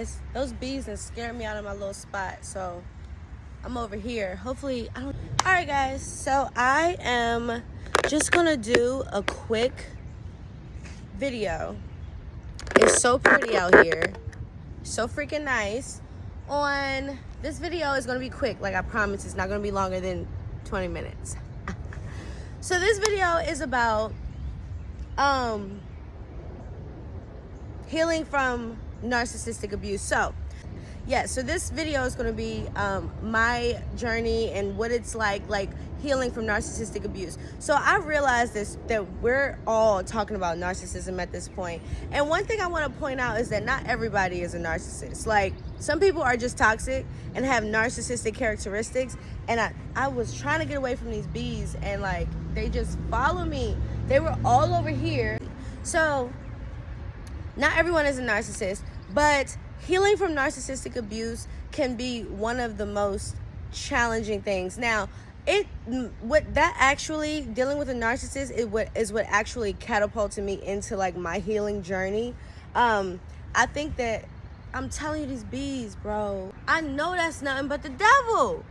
guys, those bees that scared me out of my little spot, so I'm over here. Hopefully I don't. All right guys, so I am just gonna do a quick video. It's so pretty out here, so freaking nice. On this video is gonna be quick, like I promise. It's not gonna be longer than 20 minutes. So this video is about healing from narcissistic abuse. So yeah, so this video is going to be my journey and what it's like healing from narcissistic abuse. So I realized that we're all talking about narcissism at this point. And one thing I want to point out is that not everybody is a narcissist. Like, some people are just toxic and have narcissistic characteristics. And I was trying to get away from these bees, and like, they just follow me. They were all over here. So not everyone is a narcissist, but healing from narcissistic abuse can be one of the most challenging things. Now, dealing with a narcissist is what actually catapulted me into like my healing journey. I think that I'm telling you, these bees, bro, I know that's nothing but the devil.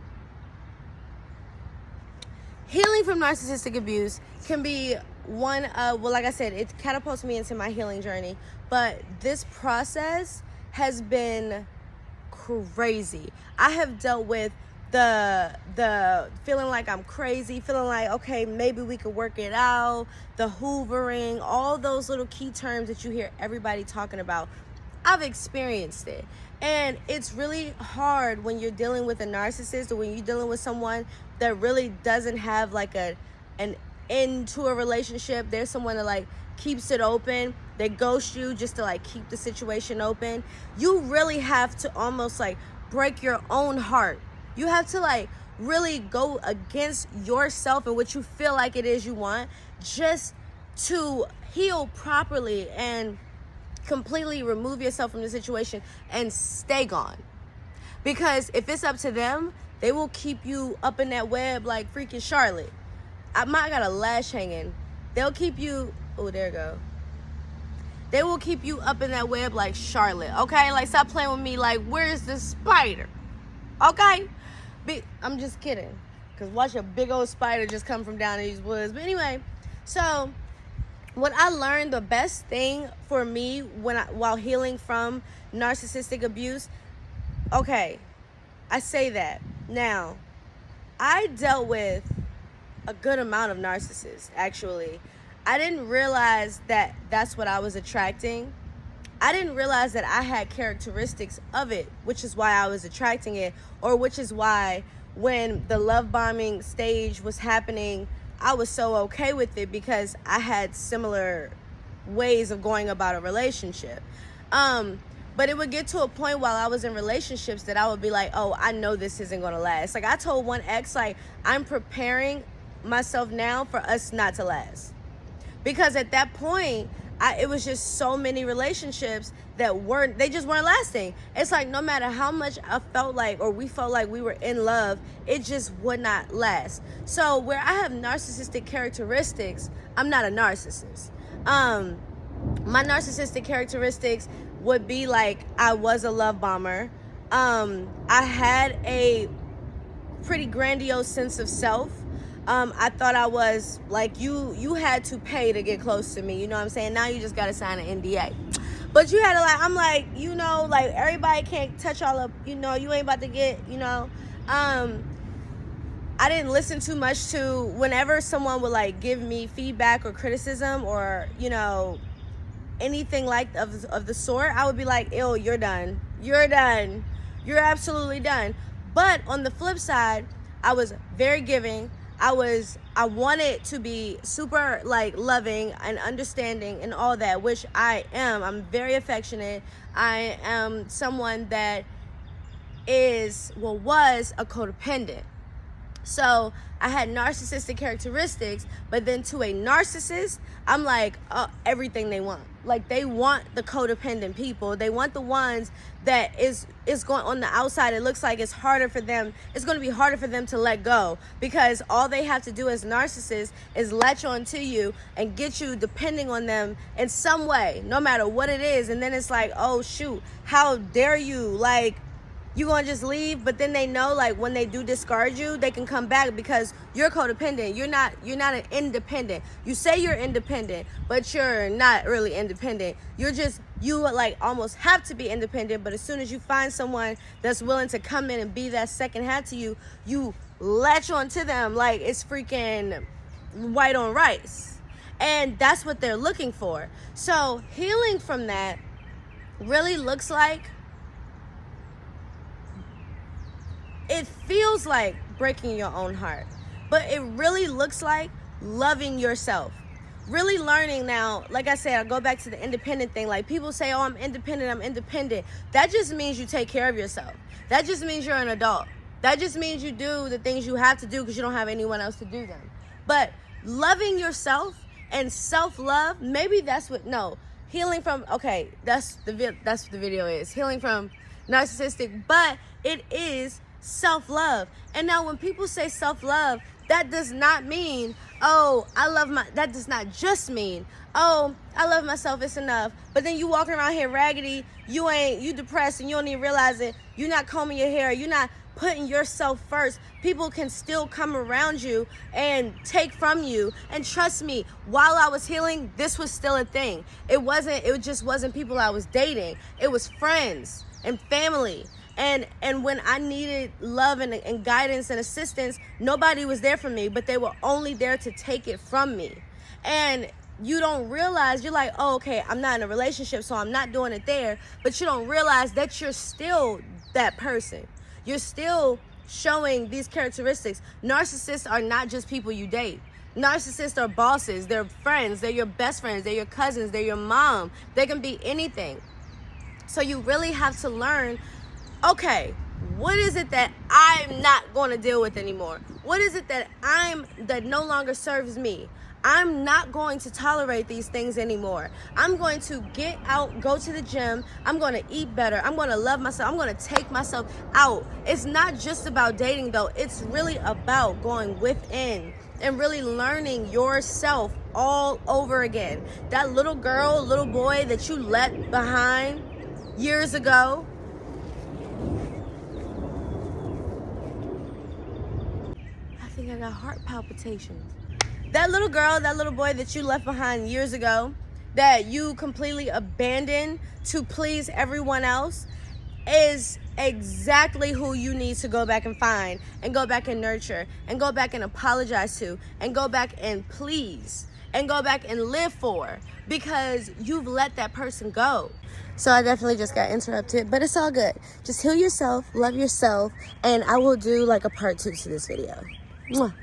Healing from narcissistic abuse can be one of, well, like I said, it catapults me into my healing journey. But this process has been crazy. I have dealt with the feeling like I'm crazy, feeling like, okay, maybe we could work it out, the hoovering, all those little key terms that you hear everybody talking about. I've experienced it. And it's really hard when you're dealing with a narcissist, or when you're dealing with someone that really doesn't have like an end to a relationship. There's someone that like keeps it open. They ghost you just to like keep the situation open. You really have to almost like break your own heart. You have to like really go against yourself and what you feel like it is you want, just to heal properly and completely remove yourself from the situation and stay gone. Because if it's up to them, they will keep you up in that web like freaking Charlotte. I got a lash hanging. They'll keep you, oh, there you go. They will keep you up in that web like Charlotte, okay? Like, stop playing with me like, where's the spider? Okay? I'm just kidding. Because watch a big old spider just come from down in these woods. But anyway, so what I learned, the best thing for me while healing from narcissistic abuse, okay, I say that. Now, I dealt with a good amount of narcissists, actually. I didn't realize that that's what I was attracting. I didn't realize that I had characteristics of it, which is why I was attracting it, or which is why when the love bombing stage was happening, I was so okay with it, because I had similar ways of going about a relationship. But it would get to a point while I was in relationships that I would be like, oh, I know this isn't going to last. Like, I told one ex, like, I'm preparing myself now for us not to last. Because at that point, it was just so many relationships that they just weren't lasting. It's like, no matter how much I felt like, or we felt like we were in love, it just would not last. So where I have narcissistic characteristics, I'm not a narcissist. My narcissistic characteristics would be like, I was a love bomber. I had a pretty grandiose sense of self. I thought I was like, you had to pay to get close to me. You know what I'm saying? Now you just got to sign an NDA. But you had to like, I'm like, you know, like, everybody can't touch all up, you know, you ain't about to get, you know. I didn't listen too much to whenever someone would like give me feedback or criticism, or, you know, anything like of the sort. I would be like, ew, you're done. You're done. You're absolutely done. But on the flip side, I was very giving. I wanted to be super like loving and understanding and all that, which I am. I'm very affectionate. I am someone that was a codependent. So I had narcissistic characteristics, but then to a narcissist, I'm like everything they want. Like, they want the codependent people. They want the ones that is going on the outside. It looks like it's harder for them. It's going to be harder for them to let go, because all they have to do as narcissists is latch on to you and get you depending on them in some way, no matter what it is. And then it's like, oh shoot, how dare you? Like, you gonna just leave? But then they know, like, when they do discard you, they can come back because you're codependent. You're not an independent. You say you're independent, but you're not really independent. You like almost have to be independent, but as soon as you find someone that's willing to come in and be that second hat to you, you latch on to them like it's freaking white on rice. And that's what they're looking for. So healing from that really looks like, it feels like breaking your own heart, but it really looks like loving yourself. Really learning now, like I said, I go back to the independent thing. Like, people say, oh, I'm independent. That just means you take care of yourself. That just means you're an adult. That just means you do the things you have to do because you don't have anyone else to do them. But loving yourself and self-love, maybe that's what, no, healing from, okay, that's what the video is. Healing from narcissistic, but it is self-love. And now when people say self-love, that does not mean, oh, that does not just mean, oh, I love myself, it's enough. But then you walking around here raggedy, you depressed and you don't even realize it. You're not combing your hair, you're not putting yourself first. People can still come around you and take from you. And trust me, while I was healing, this was still a thing. It just wasn't people I was dating. It was friends and family. And when I needed love and guidance and assistance, nobody was there for me, but they were only there to take it from me. And you don't realize, you're like, oh, okay, I'm not in a relationship, so I'm not doing it there. But you don't realize that you're still that person. You're still showing these characteristics. Narcissists are not just people you date. Narcissists are bosses, they're friends, they're your best friends, they're your cousins, they're your mom. They can be anything. So you really have to learn, okay, what is it that I'm not going to deal with anymore? What is it that no longer serves me? I'm not going to tolerate these things anymore. I'm going to get out, go to the gym. I'm going to eat better. I'm going to love myself. I'm going to take myself out. It's not just about dating, though. It's really about going within and really learning yourself all over again. That little girl, little boy that you left behind years ago, I think I got heart palpitations. That little girl, that little boy that you left behind years ago, that you completely abandoned to please everyone else, is exactly who you need to go back and find and go back and nurture and go back and apologize to and go back and please and go back and live for, because you've let that person go. So I definitely just got interrupted, but it's all good. Just heal yourself, love yourself, and I will do like a part 2 to this video. Mwah.